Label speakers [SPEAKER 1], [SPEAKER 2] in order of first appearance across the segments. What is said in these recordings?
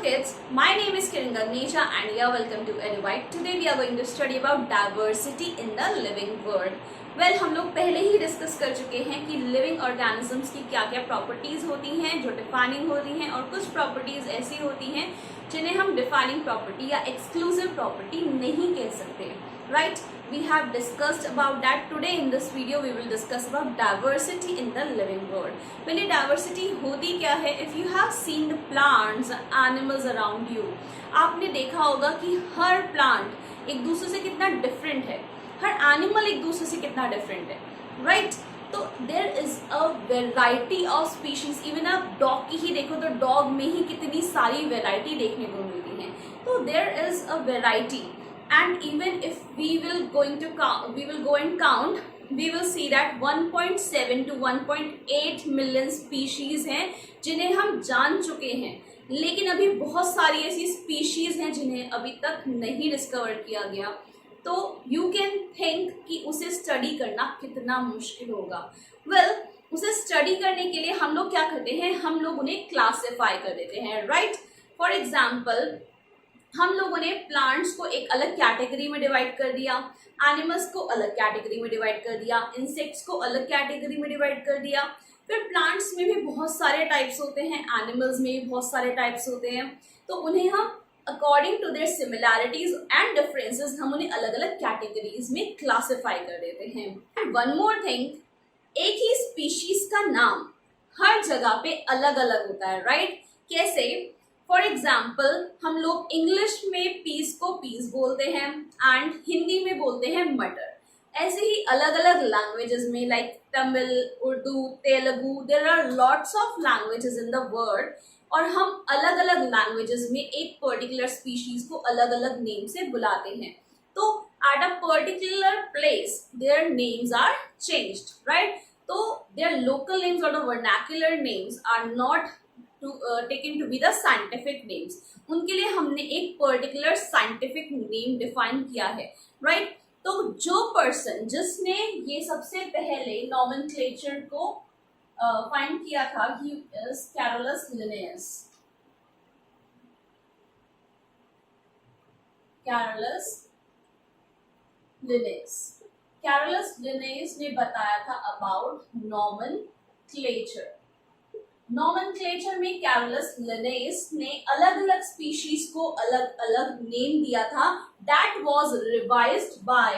[SPEAKER 1] kids, my name is Kiran Gagnesha and you are welcome to EduBite. Today we are going to study about diversity in the living world. Well, हम लोग पहले ही discuss कर चुके हैं कि living organisms की क्या क्या प्रॉपर्टीज होती हैं जो डिफाइनिंग होती हैं और कुछ प्रॉपर्टीज ऐसी होती हैं जिन्हें हम डिफाइनिंग प्रॉपर्टी या एक्सक्लूसिव प्रॉपर्टी नहीं कह सकते. Right? We have discussed about that. Today in this video we will discuss about diversity in the living world. पहले diversity होती क्या है? If you have seen the plants, animals around you, आपने देखा होगा कि हर plant एक दूसरे से कितना different है, हर animal एक दूसरे से कितना different है, right? तो there is a variety of species. Even आप dog की ही देखो तो dog में ही कितनी सारी variety देखने को मिलती है. तो there is a variety. And even if we will go and count, we will see that 1.7 to 1.8 million species हैं जिन्हें हम जान चुके हैं, लेकिन अभी बहुत सारी ऐसी species हैं जिन्हें अभी तक नहीं डिस्कवर किया गया. तो you can think कि उसे स्टडी करना कितना मुश्किल होगा. Well, उसे स्टडी करने के लिए हम लोग क्या करते हैं, हम लोग उन्हें क्लासीफाई कर देते हैं, right? For example, हम लोगों ने प्लांट्स को एक अलग कैटेगरी में डिवाइड कर दिया, एनिमल्स को अलग कैटेगरी में डिवाइड कर दिया, इंसेक्ट्स को अलग कैटेगरी में डिवाइड कर दिया. फिर प्लांट्स में भी बहुत सारे टाइप्स होते हैं, एनिमल्स में भी बहुत सारे टाइप्स होते हैं. तो उन्हें हम according to their similarities and differences हम उन्हें अलग अलग कैटेगरीज में क्लासीफाई कर देते हैं. एंड वन मोर थिंग, एक ही स्पीशीज का नाम हर जगह पे अलग अलग होता है, राइट? कैसे? फॉर एग्जाम्पल, हम लोग इंग्लिश में पीस को पीस बोलते हैं एंड हिंदी में बोलते हैं मटर. ऐसे ही अलग अलग लैंग्वेजेस में like Tamil, Urdu, Telugu, there are lots of languages in the world और हम अलग अलग लैंग्वेजेस में एक पर्टिकुलर स्पीशीज को अलग अलग नेम से बुलाते हैं. तो at a particular place their names are changed, right? तो देयर लोकल नेम्स और the vernacular names are not taken to be the scientific names. उनके लिए हमने एक पर्टिकुलर साइंटिफिक नेम डिफाइन किया है, राइट? तो जो पर्सन जिसने ये सबसे पहले नॉमेनक्लेचर को फाइंड किया था, he is Carolus Linnaeus. Carolus Linnaeus. Carolus Linnaeus ने बताया था अबाउट नॉमेनक्लेचर. नॉमेनक्लेचर में कैरोलस लिनेयस ने अलग अलग स्पीशीज को अलग अलग नेम दिया था. That was revised bye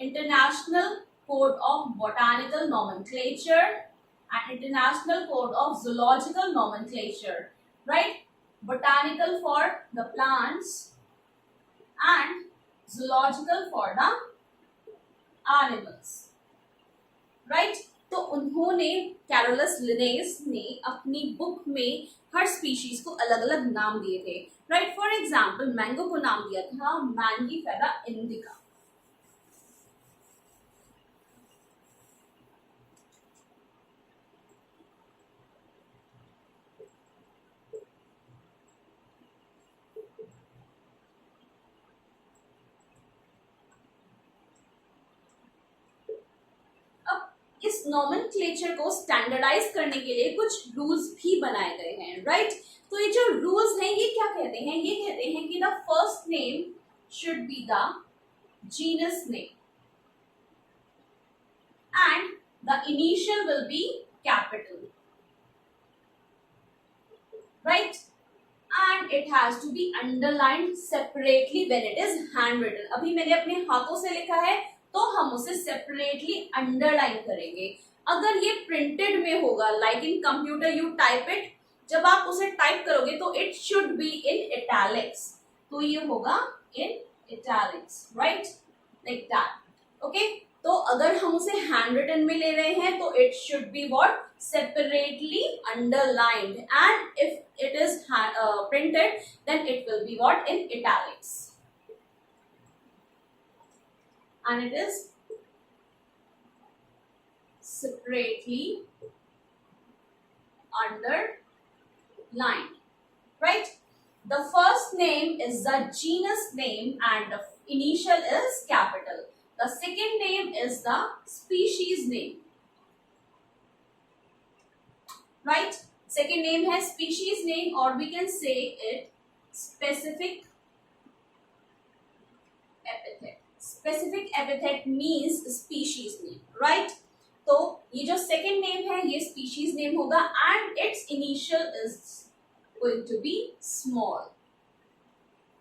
[SPEAKER 1] international code of botanical nomenclature and international code of zoological nomenclature, right? Botanical for the plants and zoological for the animals, right? तो उन्होंने कैरोलस लिनेयस ने अपनी बुक में हर स्पीशीज को अलग अलग नाम दिए थे, राइट? फॉर एग्जाम्पल, मैंगो को नाम दिया था मैंगीफेरा इंडिका. इस नॉमेनक्लेचर को स्टैंडर्डाइज करने के लिए कुछ रूल्स भी बनाए गए हैं, राइट? तो ये जो रूल्स हैं ये क्या कहते हैं? ये कहते हैं कि the first name should be the genus name and the initial will be capital, right? And it has to be underlined separately when it is hand written. अभी मैंने अपने हाथों से लिखा है तो हम उसे सेपरेटली अंडरलाइन करेंगे. अगर ये प्रिंटेड में होगा, like in computer you type it, जब आप उसे टाइप करोगे तो it should be in italics. तो ये होगा in italics, right? Like that, okay? तो अगर हम उसे हैंड रिटन में ले रहे हैं तो it should be what? Separately underlined. And if it is printed then it will be what? In italics. And it is separately underlined, right? The first name is the genus name and the initial is capital. The second name is the species name, right? Second name है species name, or we can say it specific epithet. Specific epithet means species name, right? तो ये जो second name है ये species name होगा and its initial is going to be small,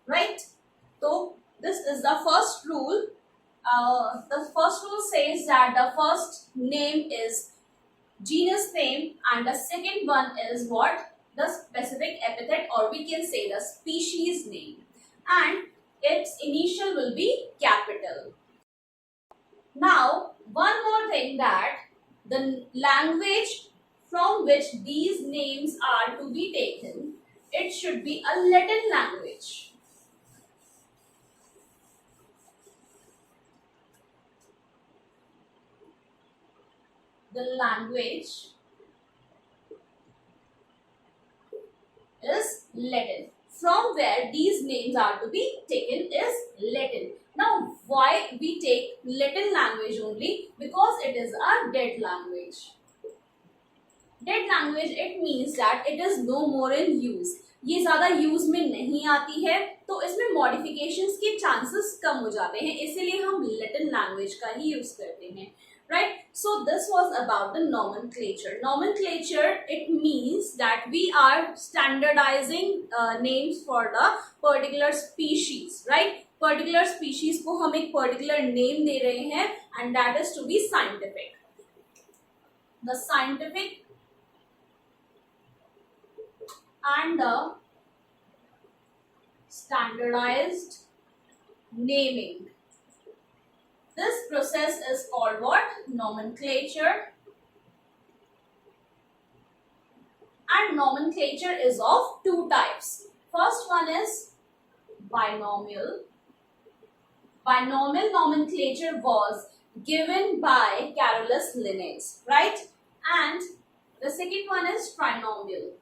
[SPEAKER 1] right? So this is the first rule. The first rule says that the first name is genus name and the second one is what? The specific epithet, or we can say the species name, and its initial will be capital. Now, one more thing, that the language from which these names are to be taken, it should be a Latin language. The language is Latin. From where these names are to be taken is Latin. Now, why we take Latin language only? Because it is a dead language. Dead language, it means that it is no more in use. ये ज़्यादा use में नहीं आती है, तो इसमें modifications के chances कम हो जाते हैं, इसीलिए हम लैटिन लैंग्वेज का ही यूज करते हैं. Right? So this was about the nomenclature. Nomenclature, it means that we are standardizing names for the particular species, right? Particular species को हम एक particular name दे रहे हैं, and that is to be scientific. The scientific and the standardized naming. This process is called what? Nomenclature. And nomenclature is of two types. First one is binomial. Binomial nomenclature was given by Carolus Linnaeus, right? And the second one is trinomial.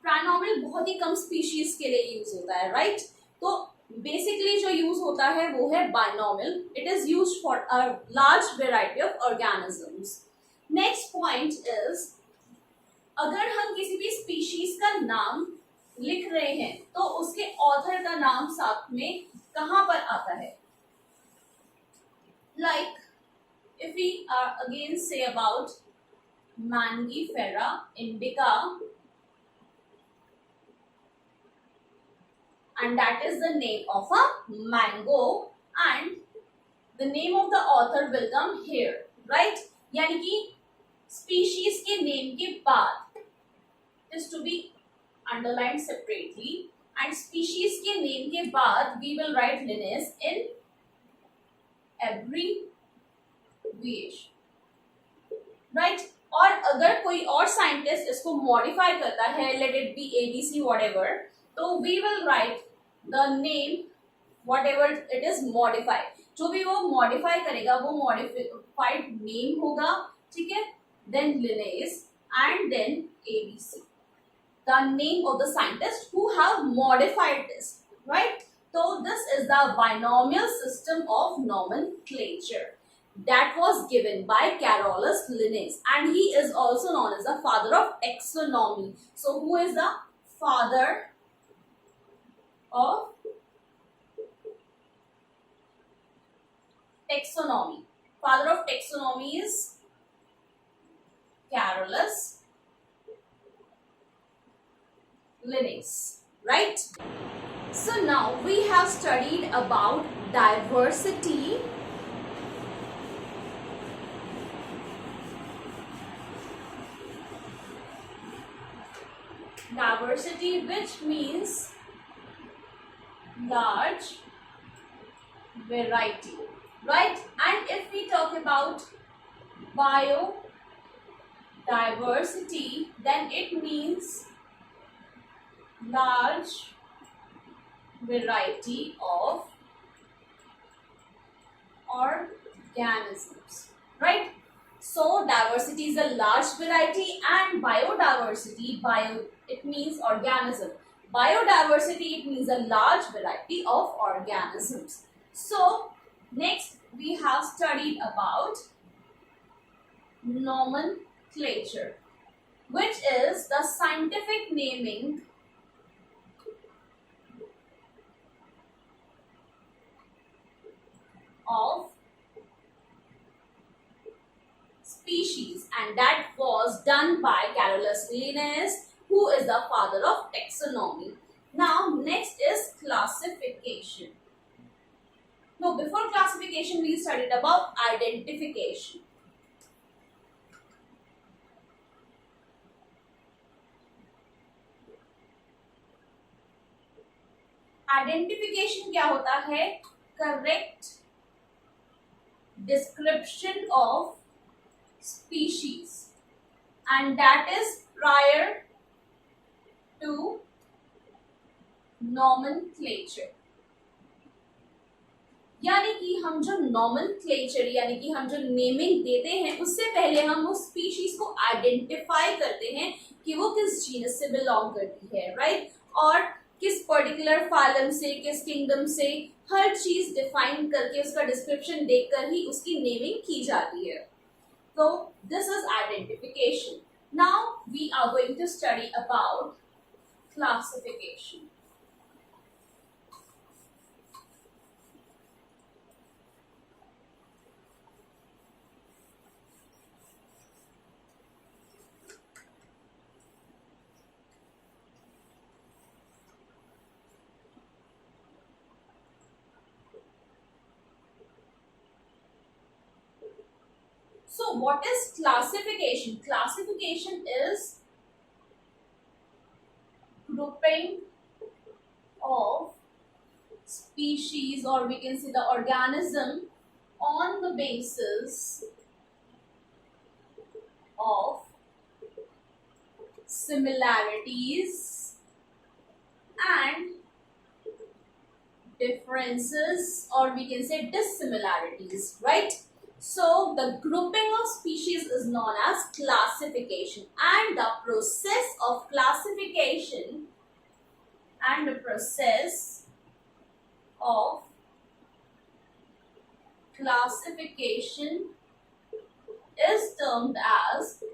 [SPEAKER 1] Trinomial बहुत ही कम species के लिए use होता है, right? तो basically जो use होता है वो है binomial. It is used for a large variety of organisms. Next point is, अगर हम किसी भी स्पीशीज का नाम लिख रहे हैं तो उसके ऑथर का नाम साथ में कहां पर आता है? Like if we are again say about Mangifera indica, and that is the name of a mango, and the name of the author will come here, right? यानी कि species के name के बाद is to be underlined separately, and species के name के बाद we will write Linnaeus in abbreviation, right? और अगर कोई और साइंटिस्ट इसको मॉडिफाई करता है, let it be ABC whatever, तो we will write the name whatever it is modified. जो भी वो modify करेगा वो modified name होगा, ठीक है? Then Linnaeus and then ABC, the name of the scientist who have modified this, right? So this is the binomial system of nomenclature that was given by Carolus Linnaeus, and he is also known as the father of taxonomy. So who is the father of taxonomy? Father of taxonomy is Carolus Linnaeus, right? So now we have studied about diversity, which means large variety, right? And if we talk about biodiversity, then it means large variety of organisms, right? So diversity is a large variety, and biodiversity, it means organism. Biodiversity, it means a large variety of organisms. So next we have studied about nomenclature. which is the scientific naming of species, and that was done by Carolus Linnaeus, who is the father of taxonomy. Now, next is classification. No, before classification, we studied about identification. Identification क्या होता है? Correct description of species, and that is prior to nomenclature. यानी कि हम जो nomenclature यानी कि हम जो नेमिंग देते हैं उससे पहले हम उस स्पीशीज को आइडेंटिफाई करते हैं कि वो किस जीनस से बिलोंग करती है, राइट? और किस पर्टिकुलर फाइलम से, किस किंगडम से, हर चीज डिफाइन करके उसका डिस्क्रिप्शन देखकर ही उसकी नेमिंग की जाती है. तो this is identification. Now we are going to study about classification. So what is classification? Classification is grouping of species, or we can say the organism, on the basis of similarities and differences, or we can say dissimilarities, right? So the grouping of species is known as classification, and the process of classification is termed as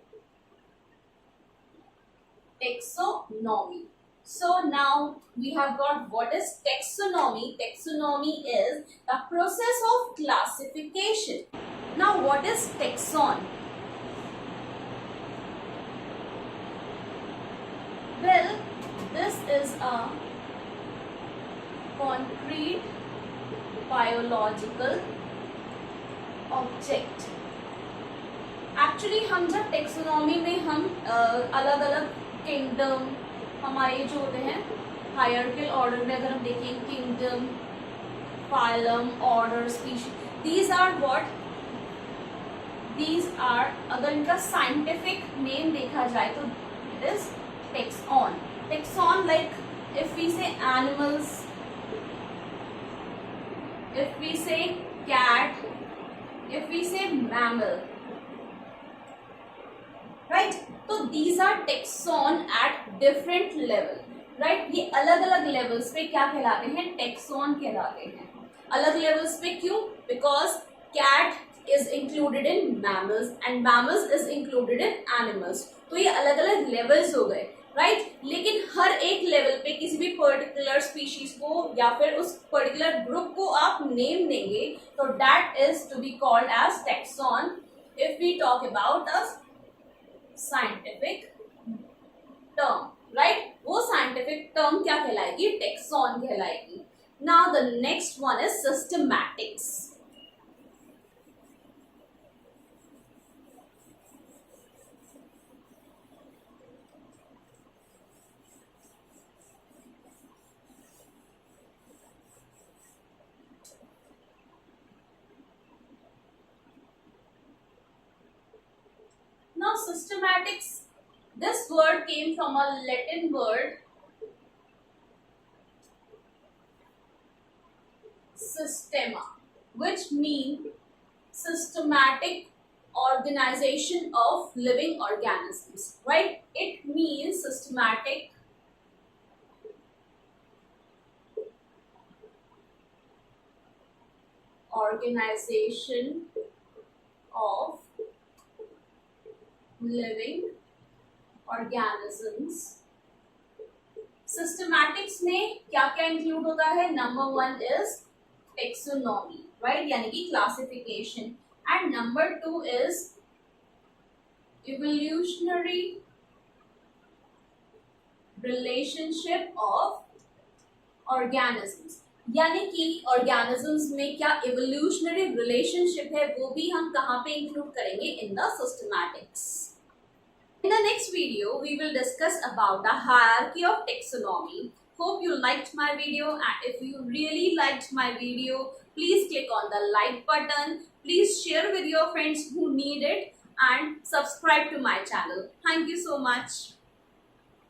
[SPEAKER 1] taxonomy. So now we have got what is taxonomy. Taxonomy is the process of classification. Now what is taxon? Well, this is a concrete biological object. Actually हम जब taxonomy में हम अलग अलग kingdom, हमारे जो होते हैं हायरार्किकल ऑर्डर में अगर हम देखें kingdom, phylum, order, species, these are what, these are, अगर इनका साइंटिफिक नेम देखा जाए तो it is taxon. Taxon, like if we say animals, if we say cat, if we say mammal, right? तो these are taxon at different level, right? ये अलग अलग levels पे क्या कहलाते हैं? taxon कहलाते हैं. अलग levels पे क्यों? Because cat is included in mammals and mammals is included in animals. तो ये अलग अलग levels हो गए, राइट? लेकिन हर एक लेवल पे किसी भी पर्टिकुलर स्पीशीज को या फिर उस पर्टिकुलर ग्रुप को आप नेम देंगे तो that is to be called as taxon. If we talk about a scientific term, right? वो साइंटिफिक टर्म क्या कहलाएगी? टैक्सॉन कहलाएगी. Now the next one is systematics. Now systematics, this word came from a Latin word systema, which means systematic organization of living organisms, right? It means systematic organization of living organisms. Systematics में क्या क्या include होता है? Number 1 is taxonomy, right, यानी कि classification, and number 2 is evolutionary relationship of organisms, यानी कि organisms में क्या इवोल्यूशनरी रिलेशनशिप है वो भी हम कहाँ पे इंक्लूड करेंगे? In the systematics. In the next video, we will discuss about the hierarchy of taxonomy. Hope you liked my video, and if you really liked my video, please click on the like button. Please share with your friends who need it and subscribe to my channel. Thank you so much.